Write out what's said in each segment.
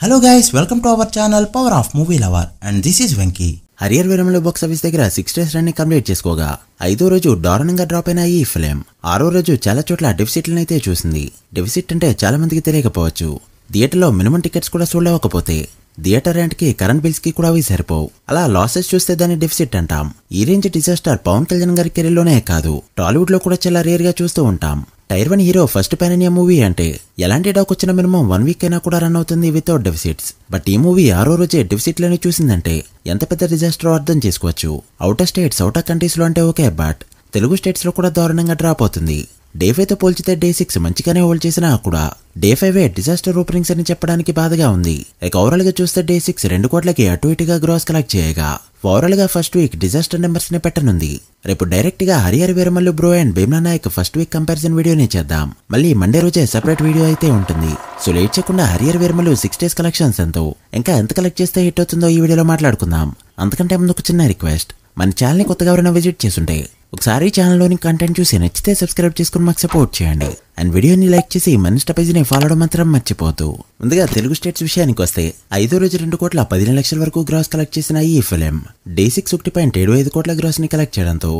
Hello guys, welcome to our channel Power of Movie Lover and this is Venky. Harihara Veeramallu box office దగ్గర 6 days run ని complete చేసుకోగా 5వ రోజు దారుణంగా drop అయిన ఈ ఫిల్మ్ 6వ రోజు చాలా చోట్ల డెఫిసిట్లను అయితే చూసింది. డెఫిసిట్ అంటే చాలా మందికి తెలియకపోవచ్చు. థియేటర్లో మినిమం టికెట్స్ కూడా చూడలేకపోతే థియేటర్ రెంట్ కి కరెంట్ బిల్స్ కి కూడా అవి సరిపోవు. అలా లాసెస్ చూస్తే దాన్ని డెఫిసిట్ అంటాం. ఈ రేంజ్ డిజాస్టర్ పవన్ కళ్యాణ్ గారి కెరీర్ లోనే కాదు, టాలీవుడ్ లో కూడా చాలా రేర్ గా చూస్తూ ఉంటాం. Tier 1 hero first pan India movie అంటే ఎలాంటి డాక్ వచ్చిన మినిమం 1 వీక్ అయినా కూడా రన్ అవుతుంది వితౌట్ డెఫిసిట్స్. బట్ ఈ మూవీ 6వ రోజే డెఫిసిట్లని చూసిందంటే ఎంత పెద్ద డిజాస్టర్ అర్థం చేసుకోవచ్చు. అవుటర్ స్టేట్స్ అవుటర్ కంట్రీస్ లో అంటే ఓకే, బట్ తెలుగు స్టేట్స్ లో కూడా దారుణంగా డ్రాప్ అవుతుంది. డే 5 తో పోల్చితే డే 6 మంచిగానే హోల్డ్ చేసినా కూడా డే 5 డిజాస్టర్ ఓపెనింగ్స్ అని చెప్పడానికి బాధగా ఉంది. ఇక ఓవరాల్ గా చూస్తే డే 6 2 కోట్లకి అటు ఇటుగా గ్రాస్ కలెక్ట్ చేయగా ఓవరాల్ గా ఫస్ట్ వీక్ డిజాస్టర్ నెంబర్స్ ని పెట్టనుంది. రేపు డైరెక్ట్ గా Harihara Veeramallu Bro and Bheemla Nayak first week comparison వీడియోని చేద్దాం. మళ్ళీ మండే రోజే సెపరేట్ వీడియో అయితే ఉంటుంది. సో లేట్ చేయకుండా హరియర్ వీరమల్లు 6 డేస్ కలెక్షన్స్ ఎంతో, ఇంకా ఎంత కలెక్ట్ చేస్తే హిట్ అవుతుందో ఈ వీడియోలో మాట్లాడుకుందాం. అంతకంటే ముందు ఒక చిన్న రిక్వెస్ట్, మన ఛానల్ ని కొత్తగా ఎవరైనా విజిట్ చేస్తుంటే ఒకసారి ఛానల్లోని కంటెంట్ చూసి నచ్చితే సబ్స్క్రైబ్ చేసుకుని మాకు సపోర్ట్ చేయండి. అండ్ వీడియోని లైక్ చేసి మన ఇన్స్టా పేజీని ఫాలో అవడం మాత్రం మర్చిపోతూ. ముందుగా తెలుగు స్టేట్స్ విషయానికి వస్తే 5వ రోజు 2,15,00,000 వరకు గ్రాస్ కలెక్ట్ చేసిన ఈ ఫిలిం డే 6 1.75 కోట్ల గ్రాస్ ని కలెక్ట్ చేయడంతో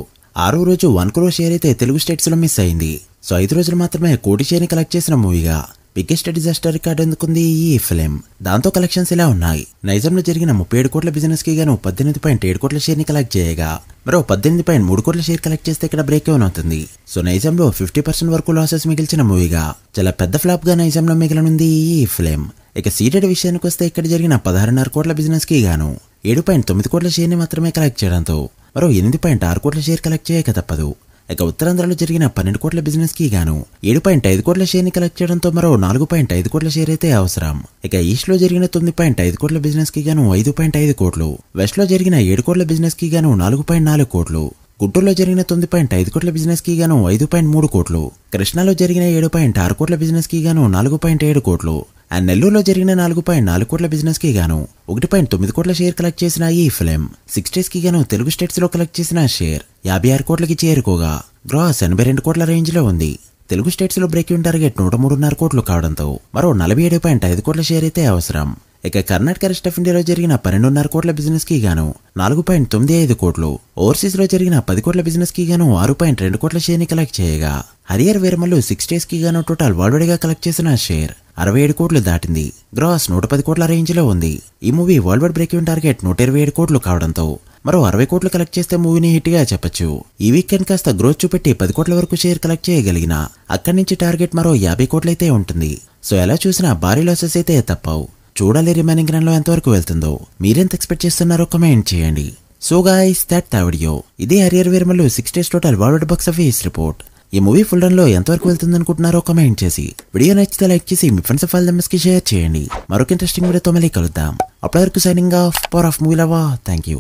6వ రోజు 1 crore షేర్ అయితే తెలుగు స్టేట్స్ లో మిస్ అయింది. సో 5 రోజులు మాత్రమే 1 కోటి షేర్ ని కలెక్ట్ చేసిన మూవీగా బిగ్గెస్ట్ డిజాస్టర్ రికార్డ్ ఎందుకుంది ఈ ఫిలిం. దాంతో కలెక్షన్స్ ఇలా ఉన్నాయి. నైజాంలో జరిగిన 37 కోట్ల బిజినెస్ కి గాను 18.7 కోట్ల షేర్ ని కలెక్ట్ చేయగా మరో 18.3 కోట్ల షేర్ కలెక్ట్ చేస్తే ఇక్కడ బ్రేక్ ఎవన్ అవుతుంది. సో నైజాంలో 50% వరకు లాసెస్ మిగిల్చిన మూవీగా చాలా పెద్ద ఫ్లాప్ గా నైజాంలో మిగిలనుంది ఈ ఫిలిం. ఇక సీటెడ్ విషయానికి వస్తే ఇక్కడ జరిగిన 16.5 కోట్ల బిజినెస్ కి గాను 7.9 కోట్ల షేర్ ని మాత్రమే కలెక్ట్ చేయడంతో మరో 8.6 కోట్ల షేర్ కలెక్ట్ చేయక తప్పదు. ఇక ఉత్తరాంధ్రలో జరిగిన 12 కోట్ల బిజినెస్ కి గాను 7.5 కోట్ల షేర్ ని కలెక్ట్ చేయడంతో మరో 4.5 కోట్ల షేర్ అయితే అవసరం. ఇక ఈస్ట్ లో జరిగిన 9.5 కోట్ల బిజినెస్ కి గాను 5.5 కోట్లు, వెస్ట్ లో జరిగిన 7 కోట్ల బిజినెస్ కి గాను 4.4 కోట్లు, గుంటూరులో జరిగిన 9.5 కోట్ల బిజినెస్ కి గాను 5.3 కోట్లు, కృష్ణాలో జరిగిన 7.6 కోట్ల బిజినెస్ కి గాను 4.7 కోట్లు, అండ్ నెల్లూరులో జరిగిన 4.4 కోట్ల బిజినెస్ కి గాను 1.9 కోట్ల షేర్ కలెక్ట్ చేసిన ఈ ఫిలిం 6 డేస్ కి గాను తెలుగు స్టేట్స్ లో కలెక్ట్ చేసిన షేర్ 56 కోట్లకి చేరుకోగా గ్రాస్ 82 కోట్ల రేంజ్ లో ఉంది. తెలుగు స్టేట్స్ లో బ్రేక్ ఇన్ టార్గెట్ 103.5 కోట్లు కావడంతో మరో 47.5 కోట్ల షేర్ అయితే అవసరం. ఇక కర్ణాటక రెస్ట్ ఆఫ్ ఇండియాలో జరిగిన 12.5 కోట్ల బిజినెస్ కి గాను 4.95 కోట్లు, ఓవర్సీస్ లో జరిగిన 10 కోట్ల బిజినెస్ కి గాను 6.2 కోట్ల షేర్ ని కలెక్ట్ చేయగా హరియర్ వీరమల్లు 6 డేస్ కి గాను టోటల్ వరల్డ్ గా కలెక్ట్ చేసిన షేర్ 67 కోట్లు దాటింది. గ్రాస్ 110 కోట్ల రేంజ్ లో ఉంది. ఈ movie world wide break in target 127 కోట్లు కావడంతో మరో 60 కోట్లు కలెక్ట్ చేస్తే మూవీని హిట్ గా చెప్పొచ్చు. ఈ వీకెండ్ కాస్త గ్రోత్ చూపెట్టి 10 కోట్ల వరకు షేర్ కలెక్ట్ చేయగలిగిన అక్కడి నుంచి టార్గెట్ మరో 50 కోట్లయితే ఉంటుంది. సో ఎలా చూసినా భారీ లాసెస్ అయితే తప్పవు. చూడాలి రిమైనింగ్ రన్ లో ఎంతవరకు వెళ్తుందో. మీరెంత ఎక్స్పెక్ట్ చేస్తున్నారో కమెంట్ చేయండి. So guys that the video. ఇది Harihara Veeramallu 6 days total world box office report. ఈ మూవీ ఫుల్ రన్ లో ఎంతవరకు వెళ్తుంది అనుకుంటున్నారో కమెంట్ చేసి వీడియో నచ్చితే లైక్ చేసి మీ ఫ్రెండ్స్ ఆఫ్ ఆల్ మెంబర్స్ కి షేర్ చేయండి. మరొక ఇంట్రెస్టింగ్ వీడియోతో మళ్ళీ కలుద్దాం. అప్పటి వరకు signing off, power of movie lover. Thank you.